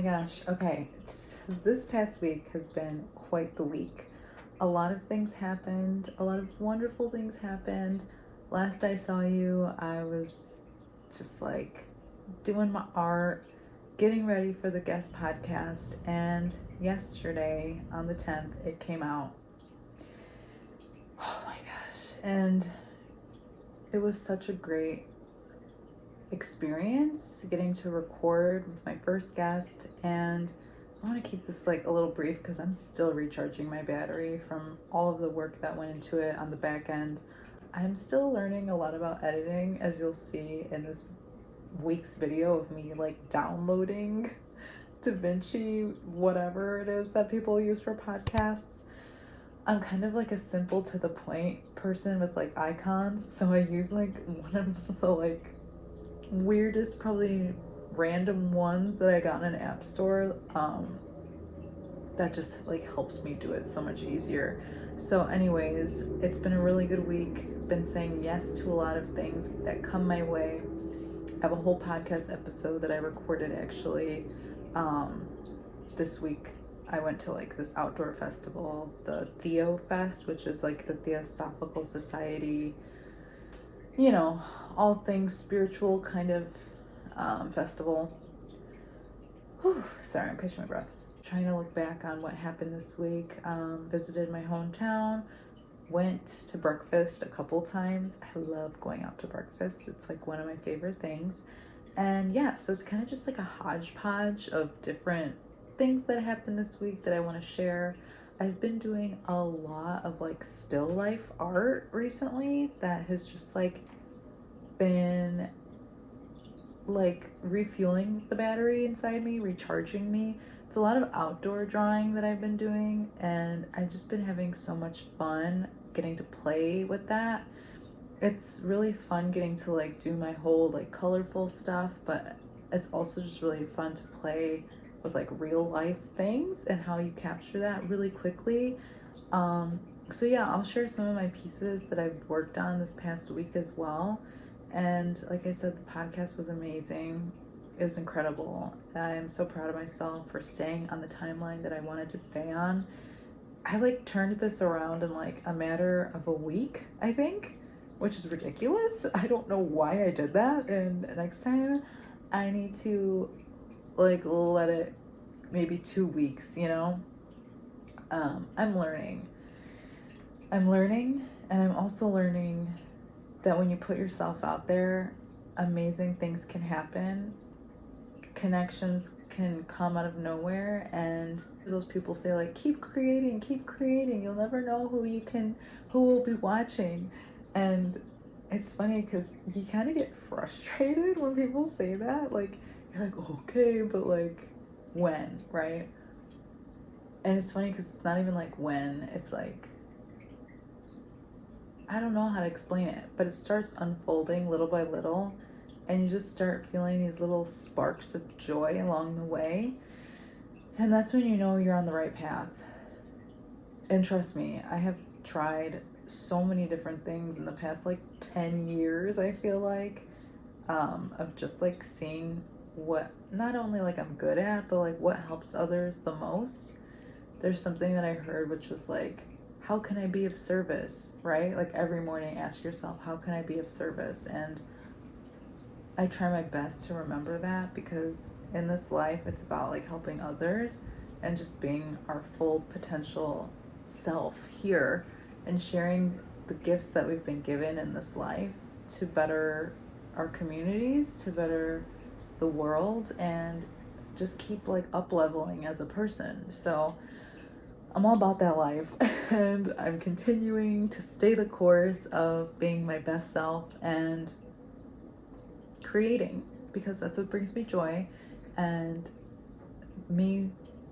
gosh. Okay. This past week has been quite the week. A lot of things happened. A lot of wonderful things happened. Last I saw you, I was just like doing my art, getting ready for the guest podcast. And yesterday, on the 10th, it came out. Oh my gosh. And it was such a great experience getting to record with my first guest. And I want to keep this like a little brief because I'm still recharging my battery from all of the work that went into it on the back end. I'm still learning a lot about editing, as you'll see in this week's video of me like downloading DaVinci, whatever it is that people use for podcasts. I'm kind of like a simple to the point person with like icons, so I use like one of the like weirdest, probably random ones that I got in an app store. That just like helps me do it so much easier. So anyways, it's been a really good week. Been saying yes to a lot of things that come my way. I have a whole podcast episode that I recorded actually this week. I went to like this outdoor festival, the Theofest, which is like the Theosophical Society, you know, all things spiritual kind of festival. Whew, sorry, I'm catching my breath. Trying to look back on what happened this week. Visited my hometown, went to breakfast a couple times. I love going out to breakfast. It's like one of my favorite things. And yeah, so it's kind of just like a hodgepodge of different things that happened this week that I want to share. I've been doing a lot of like still life art recently that has just like been like refueling the battery inside me, recharging me. It's a lot of outdoor drawing that I've been doing, and I've just been having so much fun getting to play with that. It's really fun getting to like do my whole like colorful stuff, but it's also just really fun to play with like real life things and how you capture that really quickly. So yeah, I'll share some of my pieces that I've worked on this past week as well. And like I said, the podcast was amazing. It was incredible. I am so proud of myself for staying on the timeline that I wanted to stay on. I like turned this around in like a matter of a week, I think, which is ridiculous. I don't know why I did that. And next time I need to like let it maybe 2 weeks, you know? I'm learning. And I'm also learning that when you put yourself out there, amazing things can happen. Connections can come out of nowhere, and those people say like, keep creating. You'll never know who will be watching. And it's funny because you kind of get frustrated when people say that. Like, you're like, okay, but like, when, right? And it's funny because it's not even like when, it's like, I don't know how to explain it, but it starts unfolding little by little, and you just start feeling these little sparks of joy along the way. And that's when you know you're on the right path. And trust me, I have tried so many different things in the past like 10 years, I feel like, of just like seeing what not only like I'm good at, but like what helps others the most. There's something that I heard which was like, how can I be of service, right? Like every morning ask yourself, how can I be of service? And I try my best to remember that, because in this life it's about like helping others and just being our full potential self here and sharing the gifts that we've been given in this life to better our communities, to better the world, and just keep like up leveling as a person. So I'm all about that life, and I'm continuing to stay the course of being my best self and creating, because that's what brings me joy, and me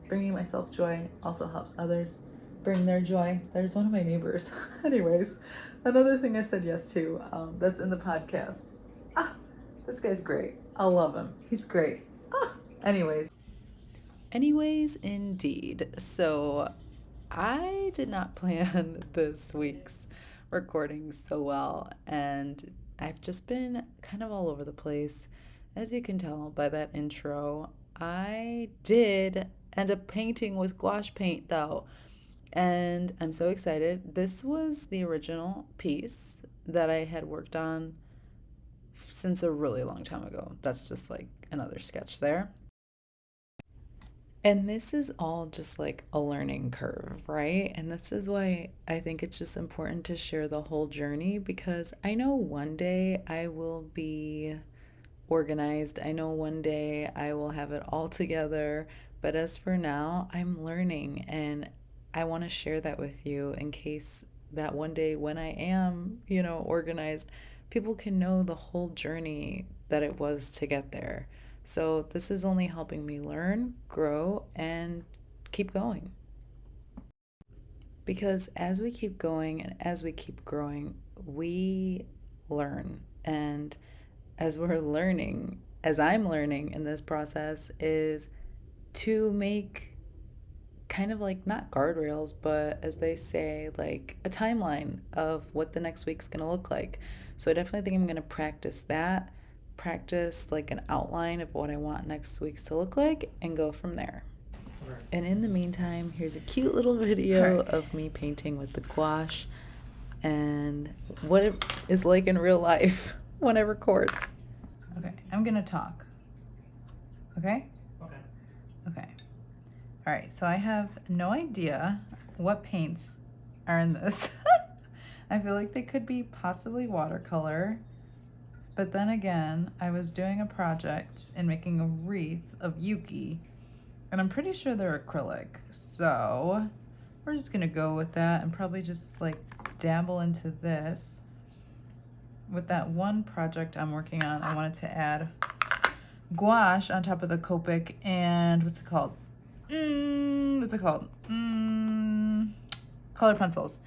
bringing myself joy also helps others bring their joy. There's one of my neighbors. Anyways, another thing I said yes to, that's in the podcast. This guy's great. I love him. He's great. Anyways, indeed. So I did not plan this week's recording so well, and I've just been kind of all over the place. As you can tell by that intro, I did end up painting with gouache paint though, and I'm so excited. This was the original piece that I had worked on since a really long time ago. That's just like another sketch there. And this is all just like a learning curve, right? And this is why I think it's just important to share the whole journey, because I know one day I will be organized. I know one day I will have it all together. But as for now, I'm learning, and I want to share that with you in case that one day when I am, organized, people can know the whole journey that it was to get there. So this is only helping me learn, grow, and keep going. Because as we keep going and as we keep growing, we learn. And as we're learning, as I'm learning in this process, is to make kind of like not guardrails, but as they say, like a timeline of what the next week's gonna look like. So I definitely think I'm gonna practice that, practice like an outline of what I want next week's to look like, and go from there. And in the meantime, here's a cute little video of me painting with the gouache and what it is like in real life when I record. Okay, I'm gonna talk. Okay? Okay. All right, so I have no idea what paints are in this. I feel like they could be possibly watercolor, but then again, I was doing a project and making a wreath of Yukie, and I'm pretty sure they're acrylic, so we're just gonna go with that and probably just like dabble into this. With that one project I'm working on, I wanted to add gouache on top of the Copic and what's it called? Color pencils.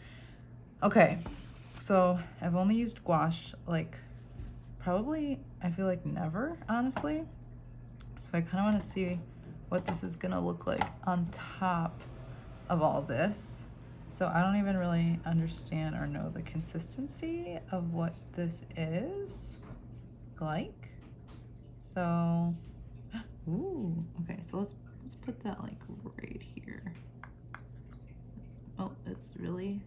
Okay, so I've only used gouache like probably, I feel like never, honestly. So I kind of want to see what this is gonna look like on top of all this. So I don't even really understand or know the consistency of what this is like. So, ooh, okay, so let's put that like right here. It's really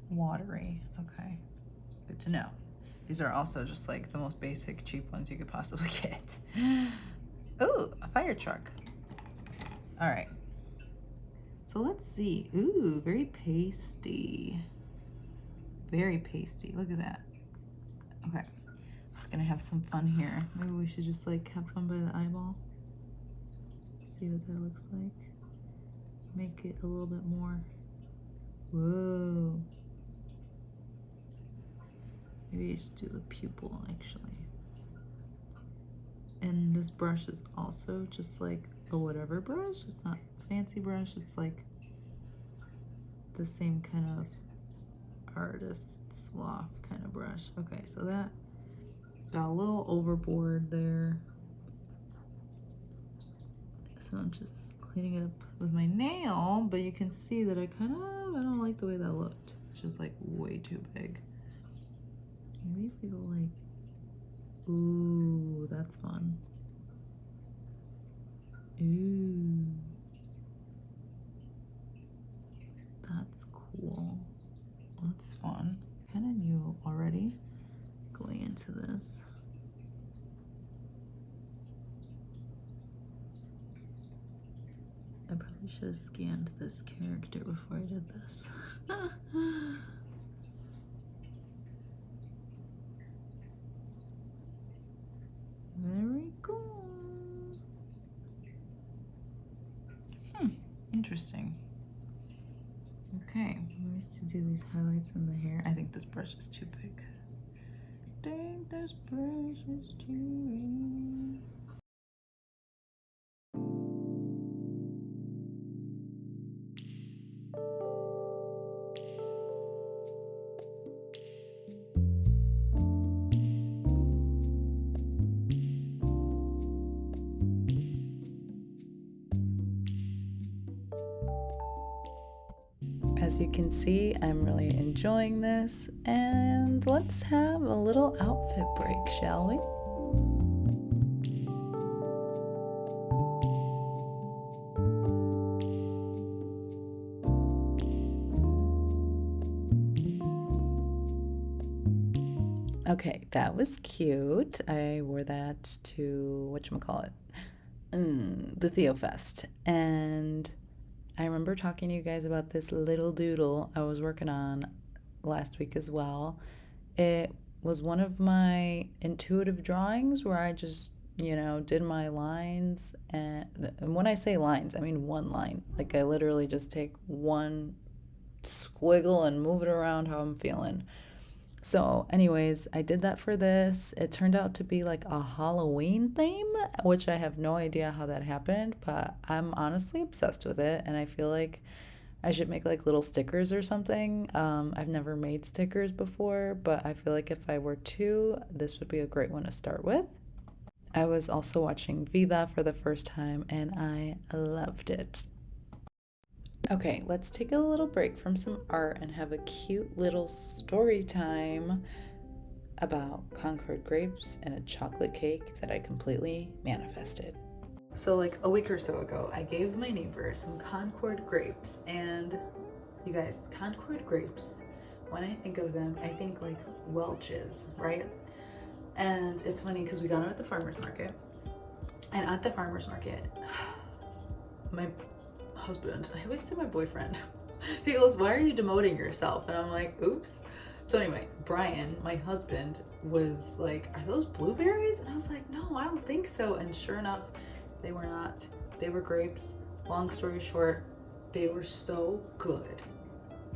watery. Okay, good to know. These are also just like the most basic, cheap ones you could possibly get. Ooh, a fire truck. All right. So let's see. Ooh, very pasty. Very pasty. Look at that. Okay. I'm just gonna have some fun here. Maybe we should just like have fun by the eyeball. See what that looks like. Make it a little bit more. Whoa. Maybe just do the pupil actually. And this brush is also just like a whatever brush. It's not a fancy brush. It's like the same kind of artist's loft kind of brush. Okay, so that got a little overboard there. So I'm just cleaning it up with my nail, but you can see that I don't like the way that looked. It's just like way too big. Maybe if we go like, ooh, that's fun. Ooh. That's cool. That's fun. Kind of knew already going into this. I probably should have scanned this character before I did this. Very cool. Interesting. Okay, we used to do these highlights in the hair. I think this brush is too big. I think this brush is too big. As you can see, I'm really enjoying this, and let's have a little outfit break, shall we? Okay, that was cute. I wore that to whatchamacallit, the Theofest. And I remember talking to you guys about this little doodle I was working on last week as well. It was one of my intuitive drawings where I just, did my lines. And when I say lines, I mean one line. Like I literally just take one squiggle and move it around how I'm feeling. So, anyways, I did that for this. It turned out to be like a Halloween theme, which I have no idea how that happened, but I'm honestly obsessed with it. And I feel like I should make like little stickers or something. I've never made stickers before, but I feel like if I were to, this would be a great one to start with. I was also watching Vida for the first time and I loved it. Okay, let's take a little break from some art and have a cute little story time about Concord grapes and a chocolate cake that I completely manifested. So like a week or so ago, I gave my neighbor some Concord grapes, and you guys, Concord grapes, when I think of them, I think like Welch's, right? And it's funny because we got them at the farmer's market, and at the farmer's market, my husband, I always say my boyfriend, he goes, "Why are you demoting yourself?" And I'm like, oops. So anyway, Brian, my husband, was like, "Are those blueberries?" And I was like, "No, I don't think so." And sure enough, they were not. They were grapes. Long story short, they were so good.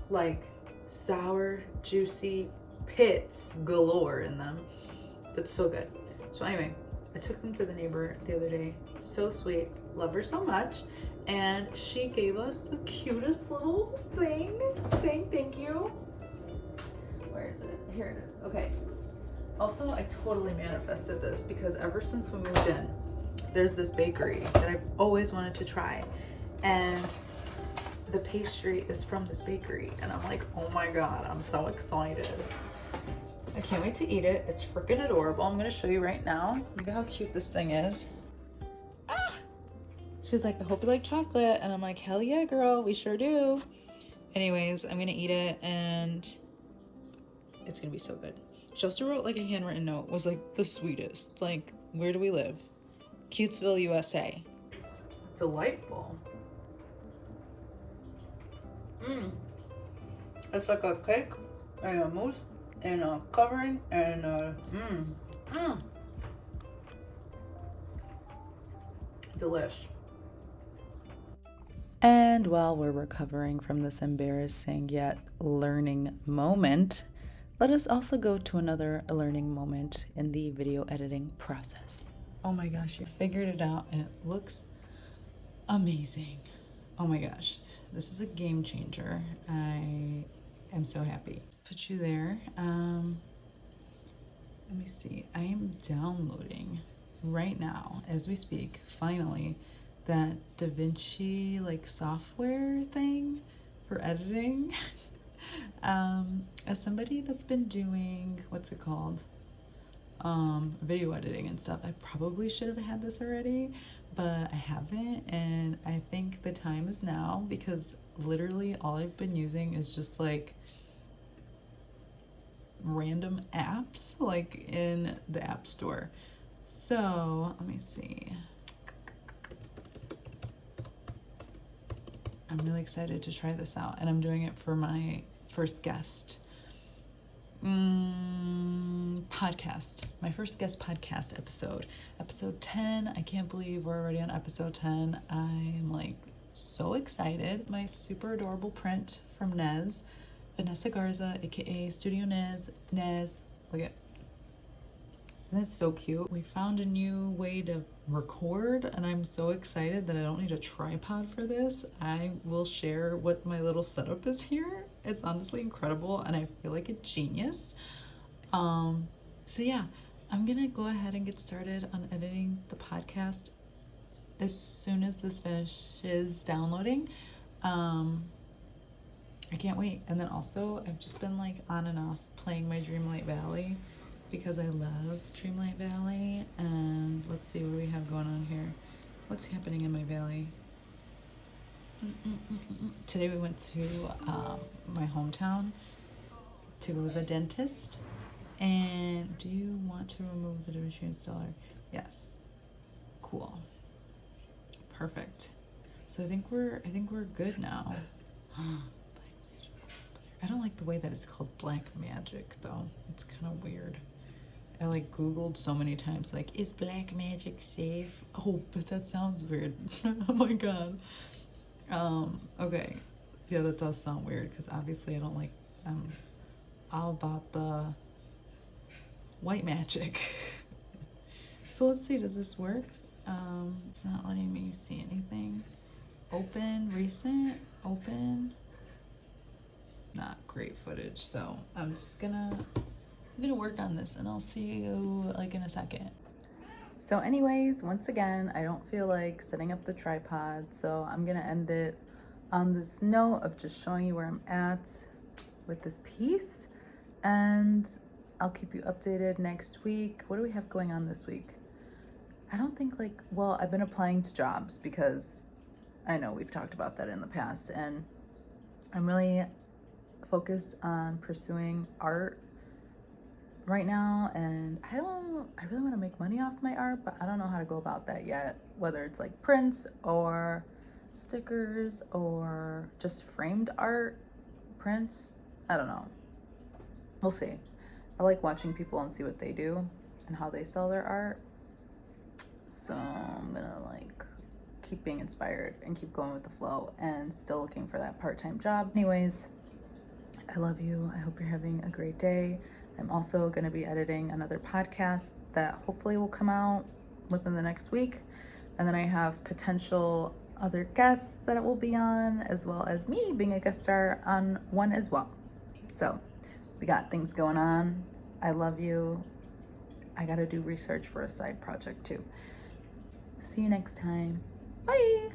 Like sour, juicy pits galore in them, but so good. So anyway, I took them to the neighbor the other day. So sweet. Love her so much. And she gave us the cutest little thing saying thank you. Where is it? Here it is. Okay. Also, I totally manifested this because ever since we moved in, there's this bakery that I've always wanted to try. And the pastry is from this bakery. And I'm like, oh my God, I'm so excited. I can't wait to eat it. It's freaking adorable. I'm going to show you right now. Look at how cute this thing is. She's like, "I hope you like chocolate." And I'm like, hell yeah, girl, we sure do. Anyways, I'm gonna eat it and it's gonna be so good. She also wrote like a handwritten note, was like the sweetest. Like, where do we live? Cutesville, USA. It's delightful. It's like a cake and a mousse and a covering and delish. And while we're recovering from this embarrassing yet learning moment, let us also go to another learning moment in the video editing process. Oh my gosh, you figured it out and it looks amazing. Oh my gosh, this is a game changer. I am so happy. Put you there. Let me see. I am downloading right now as we speak, finally, that DaVinci like software thing for editing. As somebody that's been doing, what's it called? Video editing and stuff, I probably should have had this already, but I haven't, and I think the time is now because literally all I've been using is just like random apps like in the app store. So let me see. I'm really excited to try this out, and I'm doing it for my first guest podcast, my first guest podcast episode 10. I can't believe we're already on episode 10. I'm like so excited. My super adorable print from Nez, Vanessa Garza, aka Studio Nez. Look at, isn't it so cute? We found a new way to record and I'm so excited that I don't need a tripod for this. I will share what my little setup is here. It's honestly incredible and I feel like a genius. So yeah, I'm gonna go ahead and get started on editing the podcast as soon as this finishes downloading. I can't wait. And then also I've just been like on and off playing my Dreamlight Valley because I love Dreamlight Valley. And let's see what we have going on here. What's happening in my valley? Today we went to my hometown to go to the dentist, And do you want to remove the DaVinci installer? Yes. Cool. Perfect. So I think we're good now. I don't like the way that it's called black magic though. It's kind of weird. I like Googled so many times, like, is black magic safe? Oh, but that sounds weird. Oh my god. Okay. Yeah, that does sound weird because obviously I don't like, I'm all about the white magic. So let's see, does this work? It's not letting me see anything. Open, recent, open. Not great footage, so I'm gonna work on this and I'll see you like in a second. So anyways, once again, I don't feel like setting up the tripod, so I'm gonna end it on this note of just showing you where I'm at with this piece, and I'll keep you updated next week. What do we have going on this week? I don't think well, I've been applying to jobs because I know we've talked about that in the past, and I'm really focused on pursuing art right now, and I really want to make money off my art, but I don't know how to go about that yet, whether it's like prints or stickers or just framed art prints. I don't know, we'll see. I like watching people and see what they do and how they sell their art, so I'm gonna keep being inspired and keep going with the flow and still looking for that part-time job. Anyways, I love you. I hope you're having a great day. I'm also going to be editing another podcast that hopefully will come out within the next week. And then I have potential other guests that it will be on, as well as me being a guest star on one as well. So we got things going on. I love you. I got to do research for a side project too. See you next time. Bye.